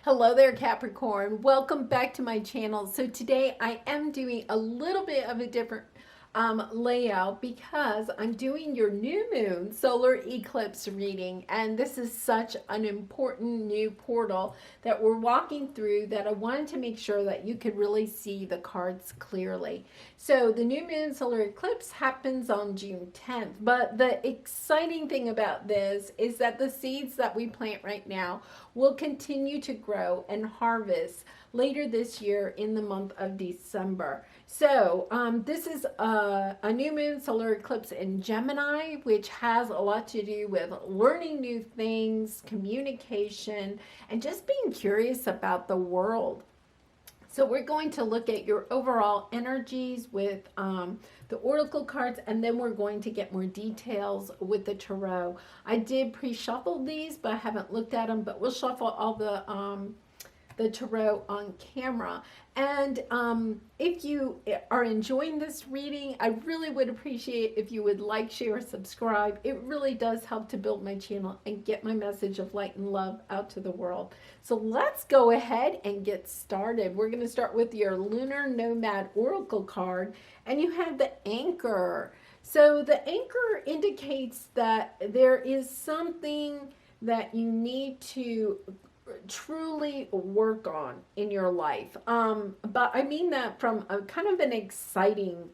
Hello there, Capricorn. Welcome back to my channel. So today I am doing a little bit of a different layout because I'm doing your new moon solar eclipse reading, and this is such an important new portal that we're walking through that I wanted to make sure that you could really see the cards clearly. So the new moon solar eclipse happens on June 10th, but the exciting thing about this is that the seeds that we plant right now will continue to grow and harvest later this year in the month of December. So this is a new moon solar eclipse in Gemini, which has a lot to do with learning new things, communication, and just being curious about the world. So we're going to look at your overall energies with the oracle cards, and then we're going to get more details with the tarot. I did pre-shuffle these, but I haven't looked at them, but we'll shuffle all the tarot on camera. And if you are enjoying this reading, I really would appreciate if you would like, share, subscribe. It really does help to build my channel and get my message of light and love out to the world. So let's go ahead and get started. We're going to start with your Lunar Nomad Oracle card, and you have the Anchor. So the Anchor indicates that there is something that you need to truly work on in your life. But I mean that from a kind of an exciting,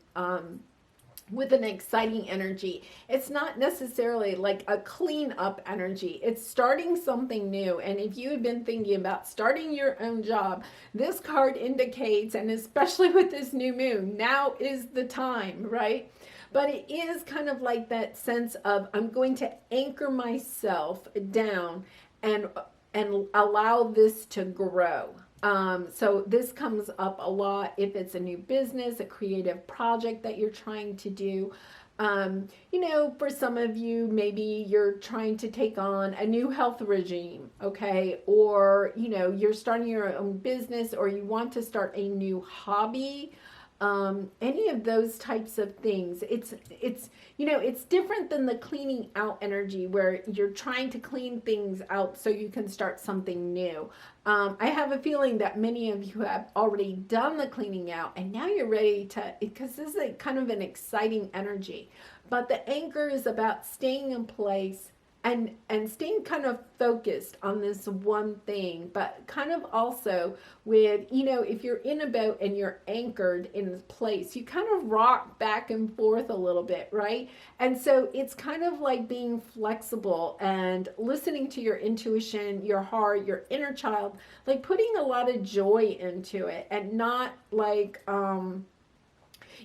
with an exciting energy. It's not necessarily like a clean up energy. It's starting something new. And if you have been thinking about starting your own job, this card indicates, and especially with this new moon, now is the time, right? But it is kind of like that sense of I'm going to anchor myself down and allow this to grow. So this comes up a lot if it's a new business, a creative project that you're trying to do. You know, for some of you, maybe you're trying to take on a new health regime, okay? Or, you know, you're starting your own business, or you want to start a new hobby. Any of those types of things. It's you know, it's different than the cleaning out energy where you're trying to clean things out so you can start something new. I have a feeling that many of you have already done the cleaning out, and now you're ready to, because this is a kind of an exciting energy. But the Anchor is about staying in place and staying kind of focused on this one thing, but kind of also with, you know, if you're in a boat and you're anchored in place, you kind of rock back and forth a little bit, right? And so it's kind of like being flexible and listening to your intuition, your heart, your inner child, like putting a lot of joy into it, and not like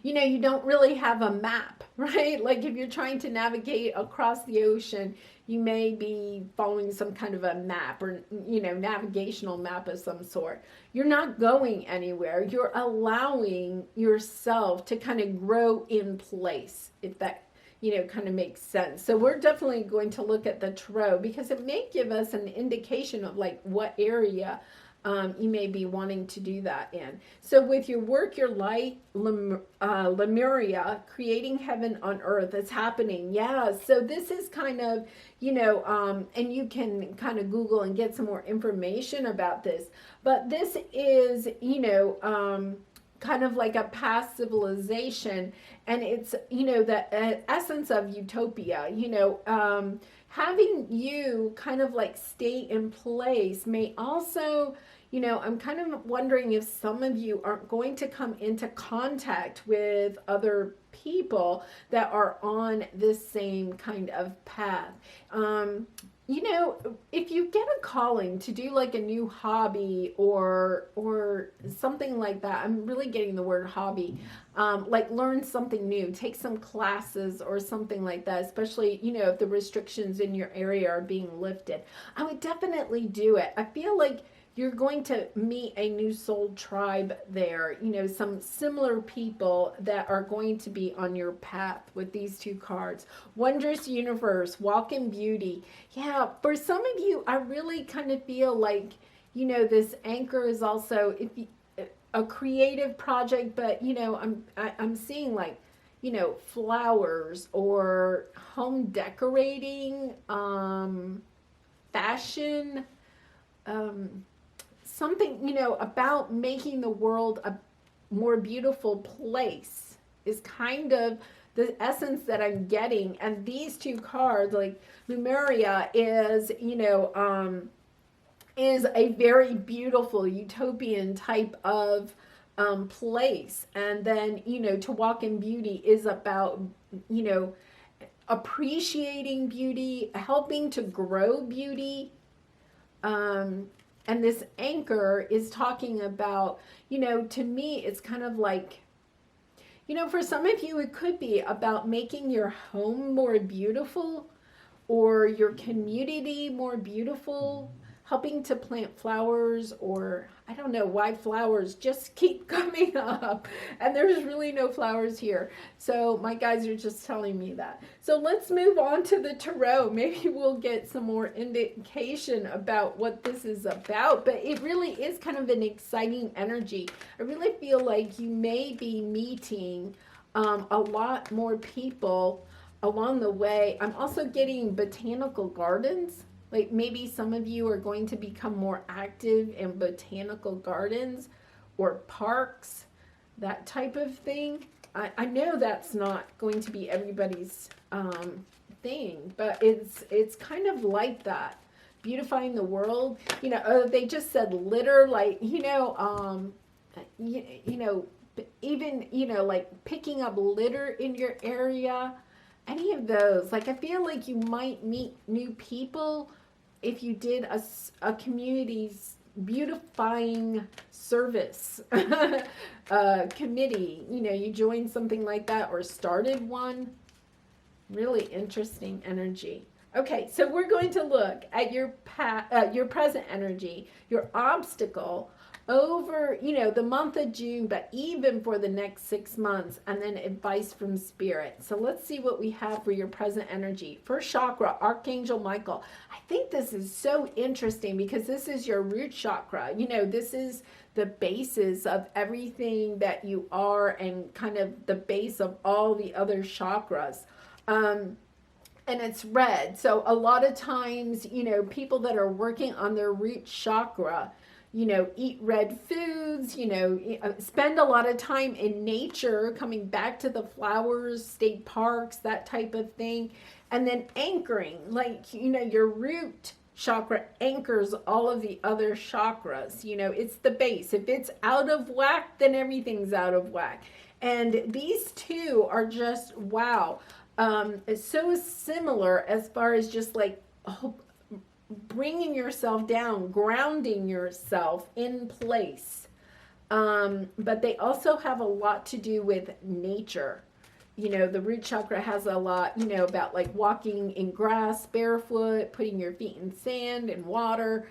you know, you don't really have a map, right? Like if you're trying to navigate across the ocean, you may be following some kind of a map, or, you know, navigational map of some sort. You're not going anywhere. You're allowing yourself to kind of grow in place, if that, you know, kind of makes sense. So we're definitely going to look at the tarot because it may give us an indication of like what area you may be wanting to do that in. So with your work, your light, Lemuria, creating heaven on earth, it's happening. Yeah, so this is kind of, you know, and you can kind of Google and get some more information about this. But this is, you know, kind of like a past civilization, and it's, you know, the essence of utopia, you know, having you kind of like stay in place may also, you know, I'm kind of wondering if some of you aren't going to come into contact with other people that are on this same kind of path. You know, if you get a calling to do like a new hobby or something like that, I'm really getting the word hobby, like learn something new, take some classes or something like that, especially, you know, if the restrictions in your area are being lifted, I would definitely do it. I feel like you're going to meet a new soul tribe there, you know, some similar people that are going to be on your path with these two cards. Wondrous universe, walk in beauty. Yeah, for some of you, I really kind of feel like, you know, this Anchor is also a creative project, but, you know, I'm seeing like, you know, flowers or home decorating, fashion, something, about making the world a more beautiful place is kind of the essence that I'm getting. And these two cards, like Lumeria is a very beautiful utopian type of place. And then, to walk in beauty is about, appreciating beauty, helping to grow beauty. And this anchor is talking about, to me, it's kind of like, for some of you, it could be about making your home more beautiful or your community more beautiful, helping to plant flowers, or I don't know why flowers just keep coming up and there's really no flowers here. So my guys are just telling me that. So let's move on to the tarot. Maybe we'll get some more indication about what this is about, but it really is kind of an exciting energy. I really feel like you may be meeting a lot more people along the way. I'm also getting botanical gardens. Like maybe some of you are going to become more active in botanical gardens or parks, that type of thing. I know that's not going to be everybody's thing, but it's kind of like that. Beautifying the world. They just said litter, like, even, like picking up litter in your area. Any of those. Like, I feel like you might meet new people if you did a community's beautifying service committee, you joined something like that or started one. Really interesting energy. Okay, so we're going to look at your present energy, your obstacle over, the month of June, but even for the next 6 months, and then advice from Spirit. So let's see what we have for your present energy. First chakra, Archangel Michael. I think this is so interesting because this is your root chakra. This is the basis of everything that you are and kind of the base of all the other chakras. And it's red. So a lot of times, people that are working on their root chakra, eat red foods, spend a lot of time in nature, coming back to the flowers, state parks, that type of thing. And then anchoring, like, your root chakra anchors all of the other chakras. It's the base. If it's out of whack, then everything's out of whack. And these two are just, wow. It's so similar as far as just like, bringing yourself down, grounding yourself in place. But they also have a lot to do with nature. The root chakra has a lot, about like walking in grass barefoot, putting your feet in sand and water,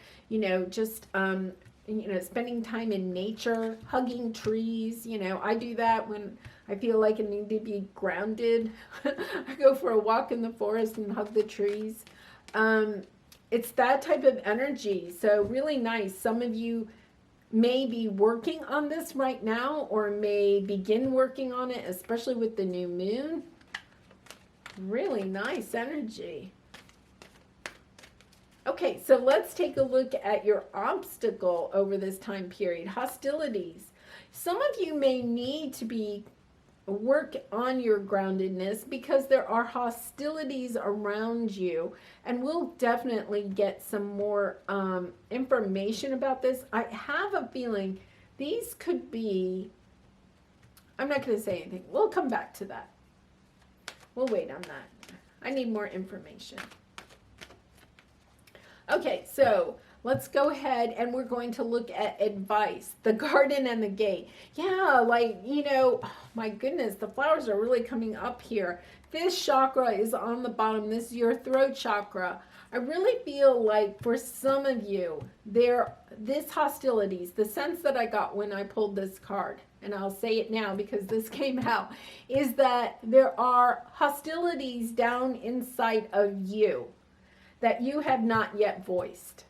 just, spending time in nature, hugging trees. I do that when I feel like I need to be grounded. I go for a walk in the forest and hug the trees. It's that type of energy. So really nice. Some of you may be working on this right now or may begin working on it, especially with the new moon. Really nice energy. Okay, so let's take a look at your obstacle over this time period. Hostilities. Some of you may need to work on your groundedness because there are hostilities around you, and we'll definitely get some more information about this. I have a feeling these could be, I'm not going to say anything. We'll come back to that. We'll wait on that. I need more information. Okay, so let's go ahead and we're going to look at advice, the garden and the gate. Yeah, like, oh my goodness, the flowers are really coming up here. This chakra is on the bottom. This is your throat chakra. I really feel like for some of you, this hostilities, the sense that I got when I pulled this card, and I'll say it now because this came out, is that there are hostilities down inside of you that you have not yet voiced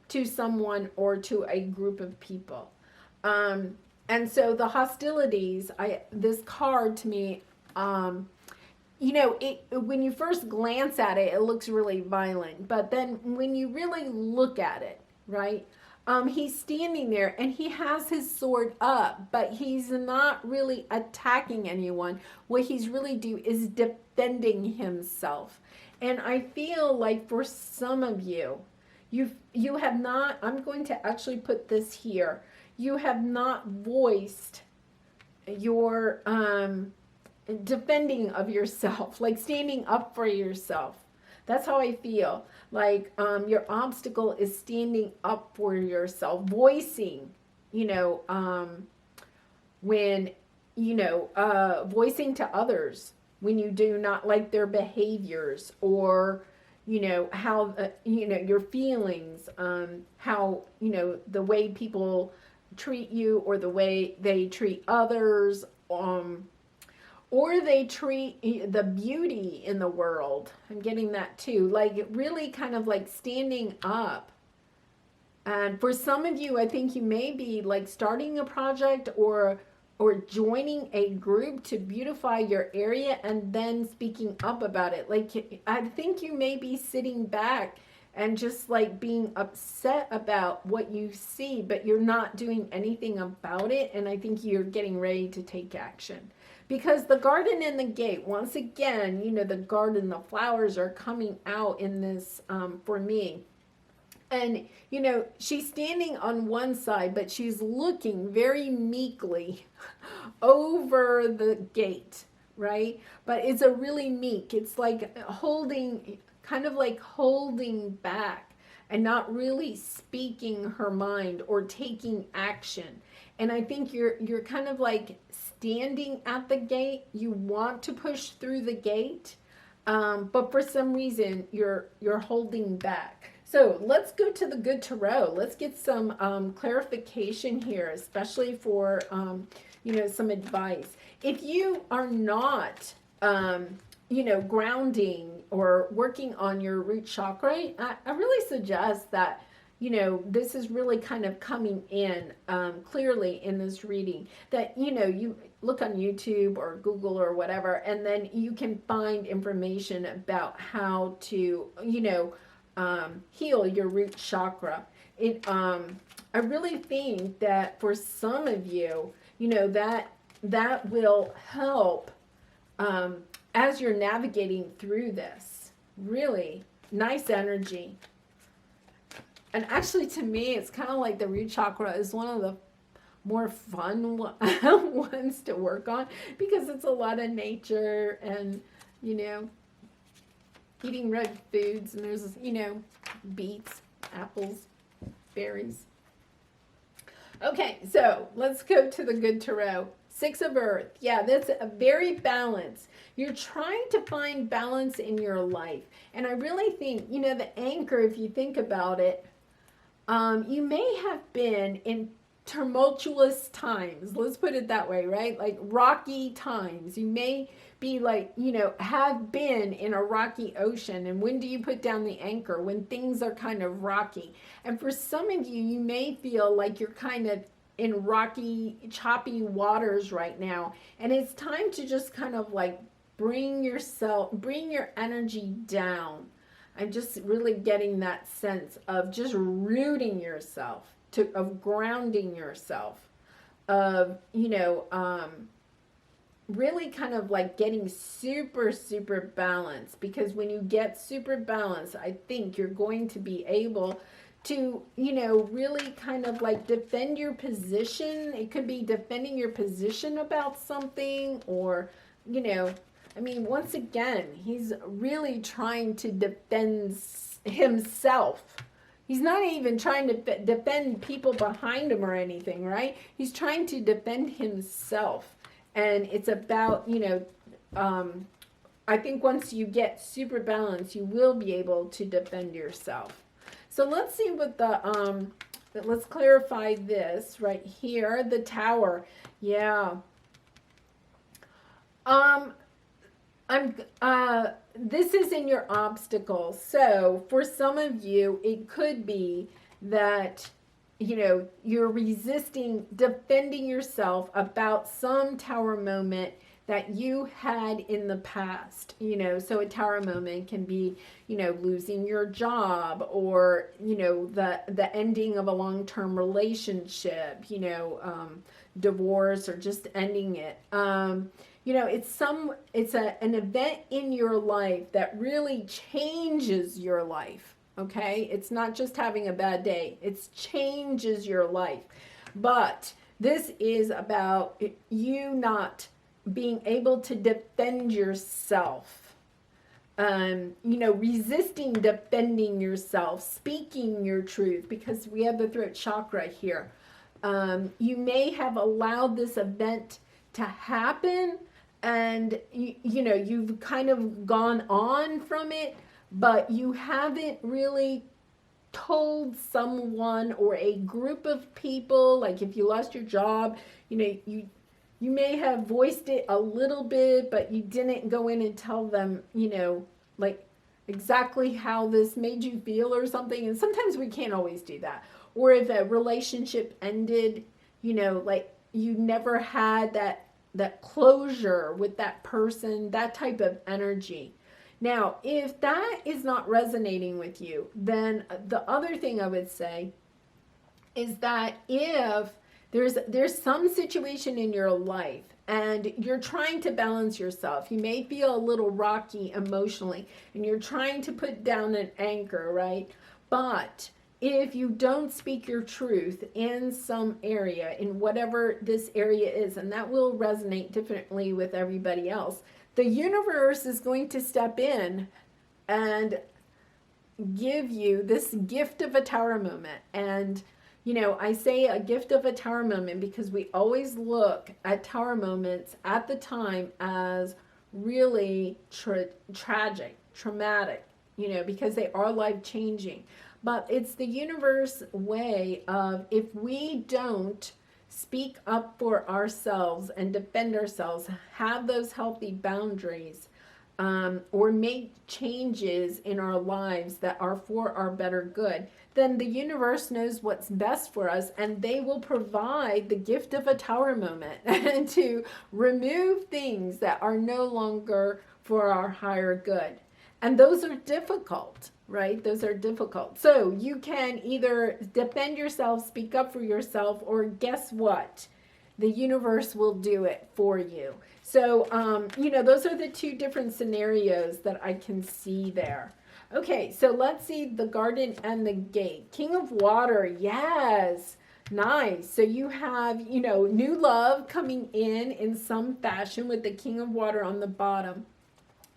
to someone or to a group of people. And so the hostilities, this card to me, when you first glance at it, it looks really violent. But then when you really look at it, right, he's standing there and he has his sword up, but he's not really attacking anyone. What he's really do is defending himself. And I feel like for some of you, you have not, I'm going to actually put this here. You have not voiced your defending of yourself, like standing up for yourself. That's how I feel. Like your obstacle is standing up for yourself, voicing, when, voicing to others when you do not like their behaviors, or, how, your feelings, how, the way people treat you, or the way they treat others, or they treat the beauty in the world. I'm getting that too. Like really kind of like standing up. And for some of you, I think you may be like starting a project or joining a group to beautify your area and then speaking up about it. Like I think you may be sitting back and just like being upset about what you see, but you're not doing anything about it. And I think you're getting ready to take action. Because the garden and the gate, once again, the garden, the flowers are coming out in this for me. And, she's standing on one side, but she's looking very meekly over the gate, right? But it's a really meek. It's like holding, kind of like holding back and not really speaking her mind or taking action. And I think you're kind of like standing at the gate. You want to push through the gate, but for some reason you're holding back. So let's go to the good tarot. Let's get some clarification here, especially for some advice. If you are not grounding or working on your root chakra, I really suggest that this is really kind of coming in clearly in this reading, that you look on YouTube or Google or whatever, and then you can find information about how to heal your root chakra. I really think that for some of you, that will help as you're navigating through this. Really nice energy. And actually, to me, it's kind of like the root chakra is one of the more fun ones to work on, because it's a lot of nature and, eating red foods, and there's, beets, apples, berries. Okay, so let's go to the good tarot. Six of Earth. Yeah, that's a very balanced. You're trying to find balance in your life. And I really think, the anchor, if you think about it, you may have been in tumultuous times. Let's put it that way, right? Like rocky times. You may be like, have been in a rocky ocean. And when do you put down the anchor? When things are kind of rocky. And for some of you, you may feel like you're kind of in rocky, choppy waters right now. And it's time to just kind of like bring your energy down. I'm just really getting that sense of just rooting yourself, of grounding yourself, of, really kind of like getting super, super balanced. Because when you get super balanced, I think you're going to be able to, really kind of like defend your position. It could be defending your position about something, or, once again, he's really trying to defend himself. He's not even trying to defend people behind him or anything, right? He's trying to defend himself. And it's about, I think once you get super balanced, you will be able to defend yourself. So let's see what let's clarify this right here, the Tower. Yeah. This is in your obstacles. So for some of you, it could be that, you're resisting defending yourself about some Tower moment that you had in the past. You know, so a tower moment can be, you know, losing your job, or, you know, the ending of a long-term relationship, you know, divorce, or just ending it. You know, an event in your life that really changes your life. Okay, it's not just having a bad day, it changes your life. But this is about you not being able to defend yourself, you know, resisting defending yourself, speaking your truth, because we have the throat chakra here. You may have allowed this event to happen, and you know, you've kind of gone on from it, but you haven't really told someone or a group of people. Like if you lost your job, you know, you may have voiced it a little bit, but you didn't go in and tell them, you know, like exactly how this made you feel or something. And sometimes we can't always do that. Or if a relationship ended, you know, like you never had that closure with that person, that type of energy. Now, if that is not resonating with you, then the other thing I would say is that if there's some situation in your life and you're trying to balance yourself, you may feel a little rocky emotionally, and you're trying to put down an anchor, right? But if you don't speak your truth in some area, in whatever this area is, and that will resonate differently with everybody else, the universe is going to step in and give you this gift of a tower moment. And, you know, I say a gift of a tower moment because we always look at tower moments at the time as really tragic, traumatic, you know, because they are life-changing. But it's the universe way of, if we don't speak up for ourselves and defend ourselves, have those healthy boundaries, or make changes in our lives that are for our better good, then the universe knows what's best for us, and they will provide the gift of a tower moment and to remove things that are no longer for our higher good. And those are difficult, right? Those are difficult. So you can either defend yourself, speak up for yourself, or guess what? The universe will do it for you. So, you know, those are the two different scenarios that I can see there. Okay, so let's see the garden and the gate. King of water, yes. Nice. So you have, you know, new love coming in some fashion with the King of water on the bottom.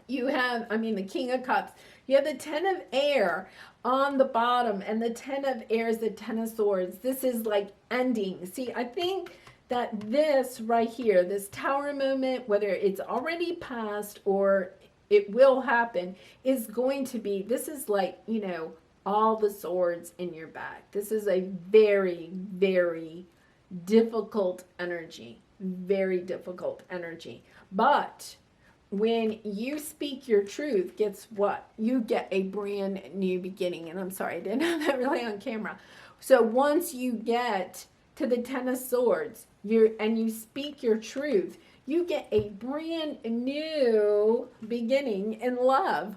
You have, I mean, the King of Cups. You have the Ten of Air on the bottom, and the Ten of Air is the Ten of Swords. This is like ending. See, I think that this right here, this tower moment, whether it's already passed or it will happen, is going to be, this is like, you know, all the swords in your back. This is a very, very difficult energy. Very difficult energy. But when you speak your truth, guess what? You get a brand new beginning. And I'm sorry, I didn't have that really on camera. So once you get to the Ten of Swords, and you speak your truth, you get a brand new beginning in love.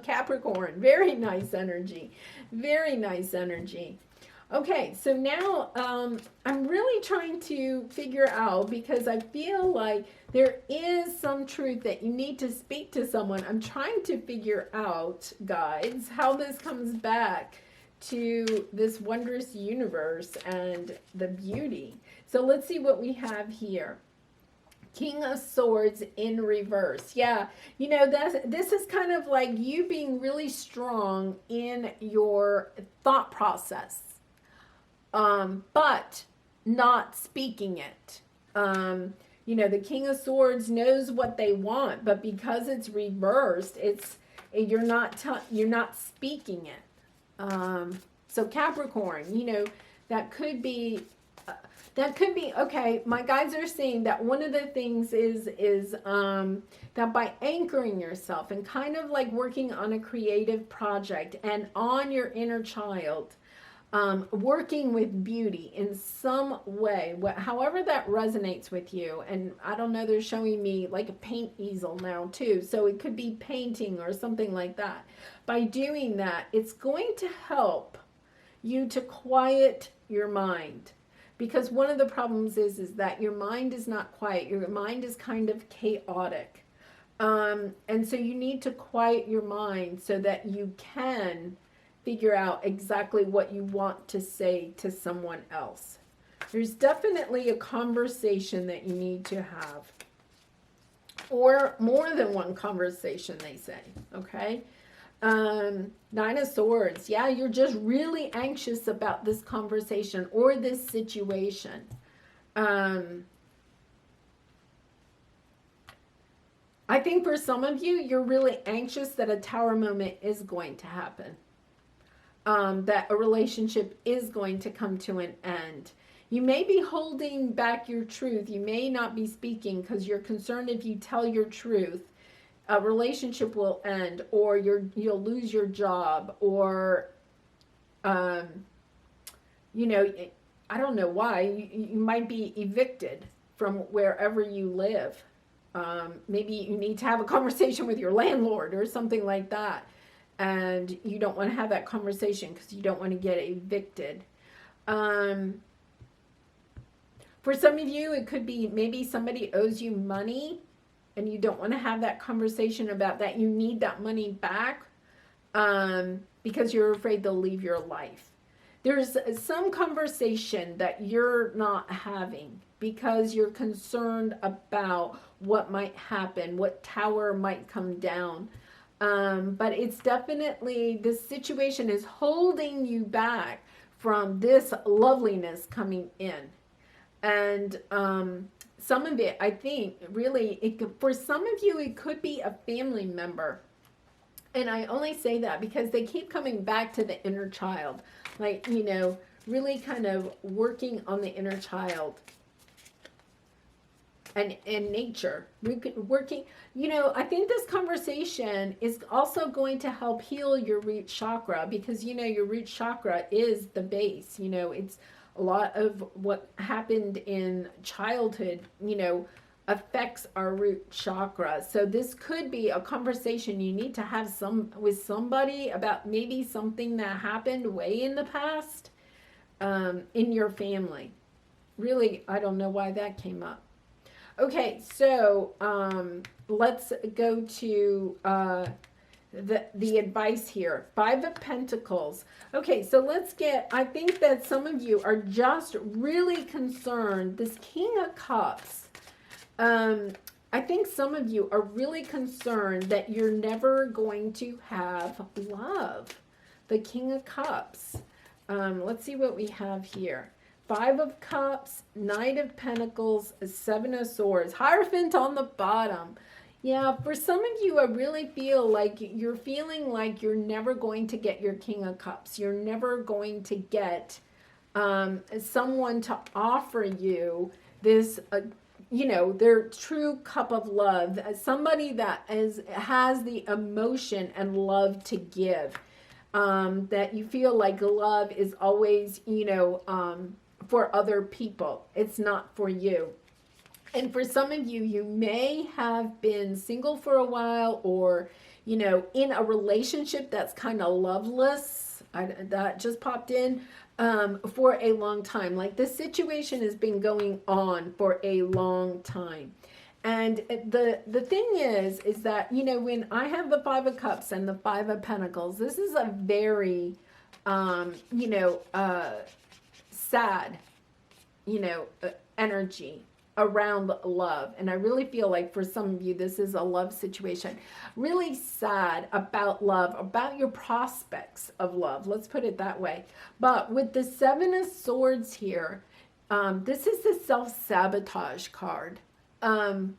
Capricorn, very nice energy. Very nice energy. Okay, so now I'm really trying to figure out, because I feel like there is some truth that you need to speak to someone. I'm trying to figure out, guys, how this comes back to this wondrous universe and the beauty. So let's see what we have here. King of Swords in reverse. Yeah, you know, this is kind of like you being really strong in your thought process, but not speaking it. You know, the King of Swords knows what they want, but because it's reversed, you're not speaking it. So Capricorn, you know, that could be okay. My guides are saying that one of the things is that by anchoring yourself and kind of like working on a creative project and on your inner child, working with beauty in some way, however that resonates with you. And I don't know, they're showing me like a paint easel now too. So it could be painting or something like that. By doing that, it's going to help you to quiet your mind. Because one of the problems is that your mind is not quiet. Your mind is kind of chaotic. And so you need to quiet your mind so that you can figure out exactly what you want to say to someone else. There's definitely a conversation that you need to have. Or more than one conversation, they say. Okay? Nine of Swords. Yeah, you're just really anxious about this conversation or this situation. I think for some of you, you're really anxious that a tower moment is going to happen. That a relationship is going to come to an end. You may be holding back your truth. You may not be speaking because you're concerned if you tell your truth, a relationship will end, or you'll lose your job, or, you know, I don't know why. You might be evicted from wherever you live. Maybe you need to have a conversation with your landlord or something like that. And you don't want to have that conversation because you don't want to get evicted. For some of you, it could be maybe somebody owes you money and you don't want to have that conversation about that. You need that money back because you're afraid they'll leave your life. There's some conversation that you're not having because you're concerned about what might happen, what tower might come down. But it's definitely, this situation is holding you back from this loveliness coming in. And some of it, I think, really, for some of you, it could be a family member. And I only say that because they keep coming back to the inner child. Like, you know, really kind of working on the inner child. And nature, working, you know, I think this conversation is also going to help heal your root chakra because, you know, your root chakra is the base. You know, it's a lot of what happened in childhood, you know, affects our root chakra. So this could be a conversation you need to have with somebody about maybe something that happened way in the past in your family. Really, I don't know why that came up. Okay, so let's go to the advice here. 5 of Pentacles. Okay, so let's get, I think that some of you are just really concerned. This King of Cups. I think some of you are really concerned that you're never going to have love. The King of Cups. Let's see what we have here. 5 of Cups, Knight of Pentacles, 7 of Swords, Hierophant on the bottom. Yeah, for some of you, I really feel like you're feeling like you're never going to get your King of Cups. You're never going to get someone to offer you this, you know, their true cup of love. Somebody that has the emotion and love to give. That you feel like love is always, you know, for other people. It's not for you. And for some of you, you may have been single for a while or, you know, in a relationship that's kind of loveless. That just popped in for a long time. Like this situation has been going on for a long time. And the thing is that, you know, when I have the 5 of Cups and the 5 of Pentacles, this is a very, you know, sad, you know, energy around love. And I really feel like for some of you, this is a love situation. Really sad about love, about your prospects of love. Let's put it that way. But with the 7 of Swords here, this is the self-sabotage card. And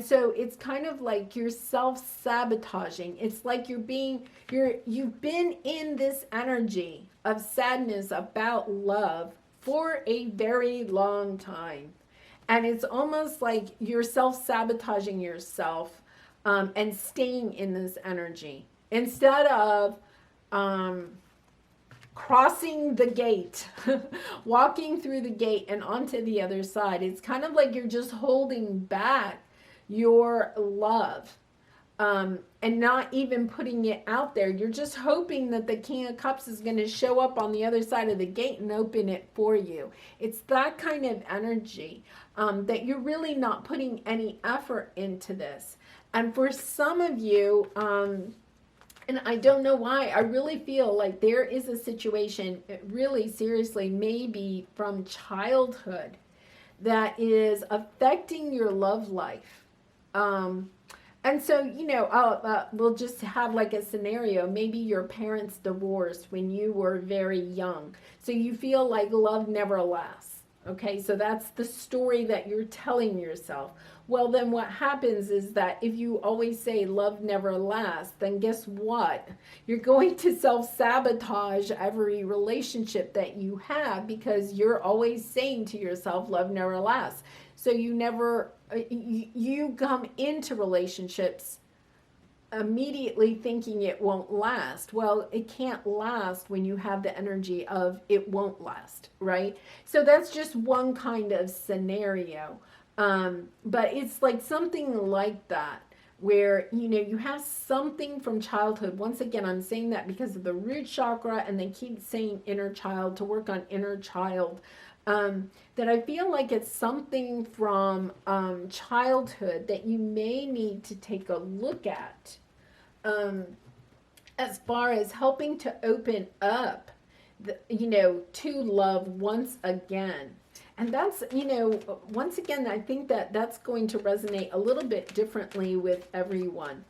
so it's kind of like you're self-sabotaging. It's like you've been in this energy of sadness about love for a very long time. And it's almost like you're self-sabotaging yourself and staying in this energy. Instead of crossing the gate, walking through the gate and onto the other side. It's kind of like you're just holding back your love, and not even putting it out there. You're just hoping that the King of Cups is going to show up on the other side of the gate and open it for you. It's that kind of energy, that you're really not putting any effort into this. And for some of you, and I don't know why, I really feel like there is a situation, really seriously, maybe from childhood, that is affecting your love life. And so, you know, we'll just have like a scenario. Maybe your parents divorced when you were very young. So you feel like love never lasts. Okay, so that's the story that you're telling yourself. Well, then what happens is that if you always say love never lasts, then guess what? You're going to self-sabotage every relationship that you have, because you're always saying to yourself love never lasts. So you never, you come into relationships immediately thinking it won't last. Well, it can't last when you have the energy of it won't last, right? So that's just one kind of scenario. But it's like something like that, where, you know, you have something from childhood. Once again, I'm saying that because of the root chakra, and they keep saying inner child, to work on inner child. That I feel like it's something from childhood that you may need to take a look at, as far as helping to open up, you know, to love once again. And that's, you know, once again, I think that that's going to resonate a little bit differently with everyone.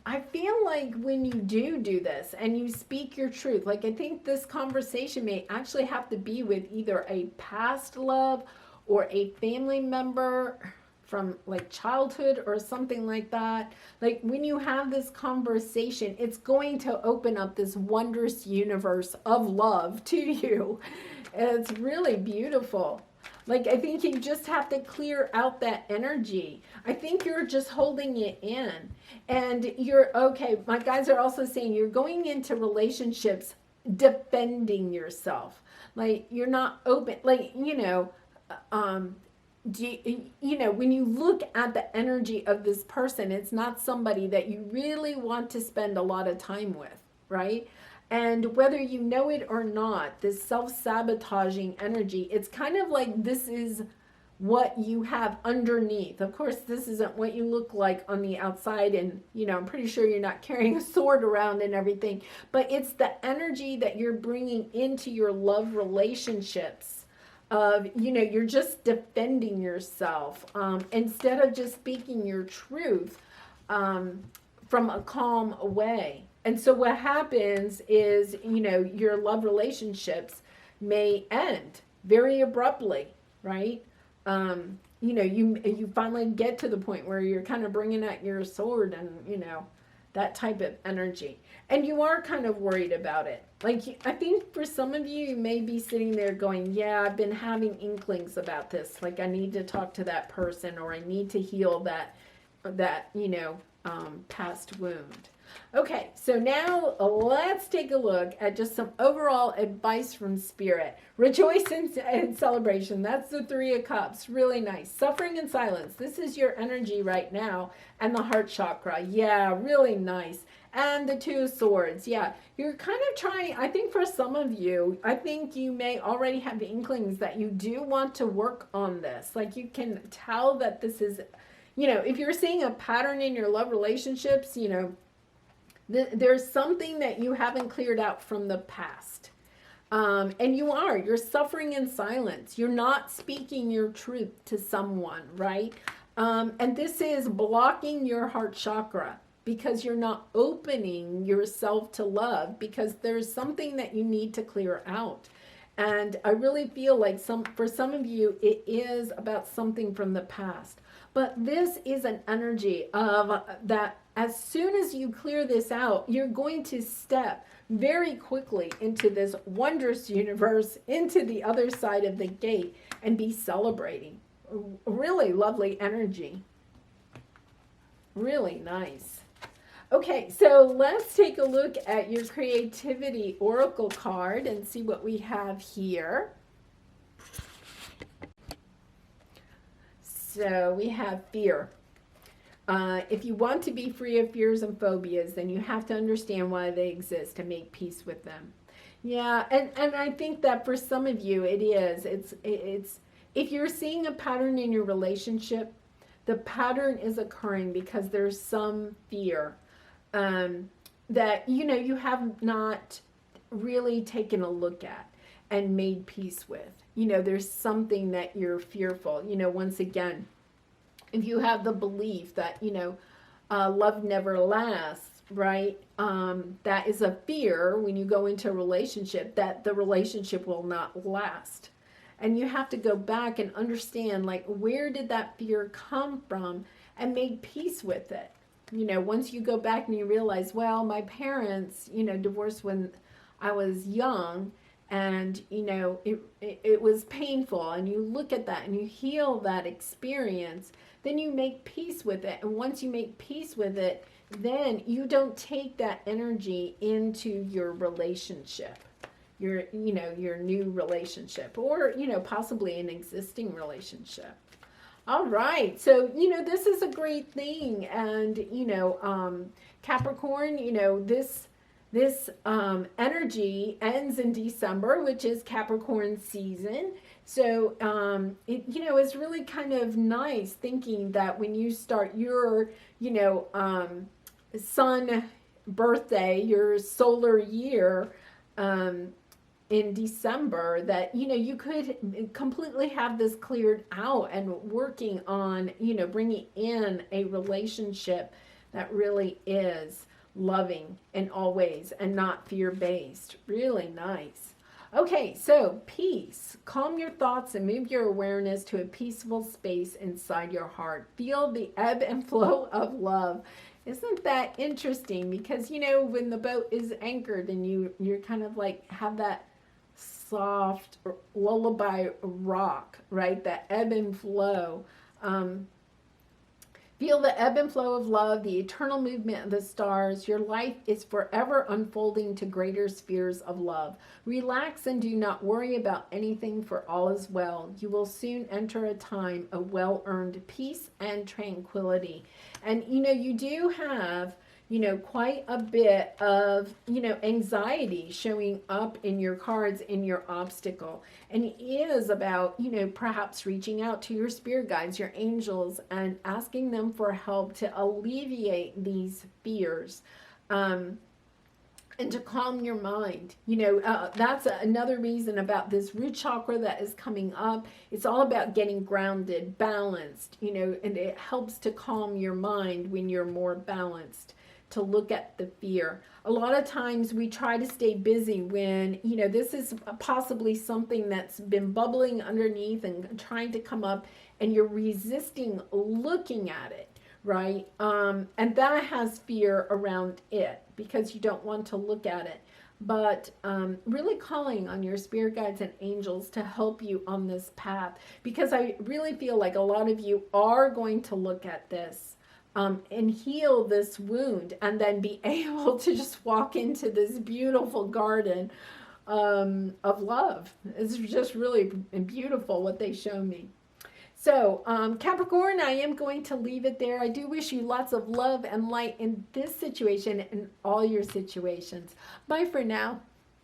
I feel like when you do this and you speak your truth, like I think this conversation may actually have to be with either a past love or a family member from like childhood or something like that. Like when you have this conversation, it's going to open up this wondrous universe of love to you. And it's really beautiful. Like, I think you just have to clear out that energy. I think you're just holding it in. And you're, okay, my guys are also saying you're going into relationships defending yourself. Like, you're not open. Like, you know, you know, when you look at the energy of this person, it's not somebody that you really want to spend a lot of time with, right? And whether you know it or not, this self-sabotaging energy, it's kind of like this is what you have underneath. Of course, this isn't what you look like on the outside, and, you know, I'm pretty sure you're not carrying a sword around and everything, but it's the energy that you're bringing into your love relationships of, you know, you're just defending yourself, instead of just speaking your truth from a calm way. And so what happens is, you know, your love relationships may end very abruptly, right? You know, you finally get to the point where you're kind of bringing out your sword and, you know, that type of energy. And you are kind of worried about it. Like, I think for some of you, you may be sitting there going, yeah, I've been having inklings about this. Like, I need to talk to that person, or I need to heal that, you know, past wound. Okay, so now let's take a look at just some overall advice from Spirit. Rejoice and celebration. That's the Three of Cups. Really nice. Suffering and silence. This is your energy right now. And the heart chakra. Yeah, really nice. And the Two of Swords. Yeah, you're kind of trying, I think for some of you, I think you may already have inklings that you do want to work on this. Like, you can tell that this is, you know, if you're seeing a pattern in your love relationships, you know, there's something that you haven't cleared out from the past. And you're suffering in silence. You're not speaking your truth to someone, right? And this is blocking your heart chakra because you're not opening yourself to love, because there's something that you need to clear out. And I really feel like for some of you, it is about something from the past. But this is an energy of that as soon as you clear this out, you're going to step very quickly into this wondrous universe, into the other side of the gate, and be celebrating. Really lovely energy. Really nice. Okay, so let's take a look at your creativity oracle card and see what we have here. So we have fear. If you want to be free of fears and phobias, then you have to understand why they exist and make peace with them. Yeah, and I think that for some of you it is. It's if you're seeing a pattern in your relationship, the pattern is occurring because there's some fear that you have not really taken a look at and made peace with. There's something that you're fearful. Once again, if you have the belief that love never lasts, right? That is a fear when you go into a relationship, that the relationship will not last. And you have to go back and understand, like, where did that fear come from, and make peace with it. Once you go back and you realize, well, my parents, divorced when I was young, and it was painful, and you look at that and you heal that experience, then you make peace with it. And once you make peace with it, then you don't take that energy into your relationship, your new relationship, or possibly an existing relationship. All right, so this is a great thing. And Capricorn, this energy ends in December, which is Capricorn season. So it's really kind of nice thinking that when you start your sun birthday, your solar year, in December, that you could completely have this cleared out and working on bringing in a relationship that really is loving in all ways and not fear-based. Really nice. Okay, so peace. Calm your thoughts and move your awareness to a peaceful space inside your heart. Feel the ebb and flow of love. Isn't that interesting? Because when the boat is anchored and you're kind of like have that soft lullaby rock, right? That ebb and flow. Feel the ebb and flow of love, the eternal movement of the stars. Your life is forever unfolding to greater spheres of love. Relax and do not worry about anything, for all is well. You will soon enter a time of well-earned peace and tranquility. And you do have quite a bit of, anxiety showing up in your cards, in your obstacle. And it is about, perhaps reaching out to your spirit guides, your angels, and asking them for help to alleviate these fears. And to calm your mind. That's another reason about this root chakra that is coming up. It's all about getting grounded, balanced, and it helps to calm your mind when you're more balanced, to look at the fear. A lot of times we try to stay busy when, this is possibly something that's been bubbling underneath and trying to come up, and you're resisting looking at it, right? And that has fear around it because you don't want to look at it. But really calling on your spirit guides and angels to help you on this path, because I really feel like a lot of you are going to look at this and heal this wound, and then be able to just walk into this beautiful garden of love. It's just really beautiful what they show me. So Capricorn, I am going to leave it there. I do wish you lots of love and light in this situation and all your situations. Bye for now.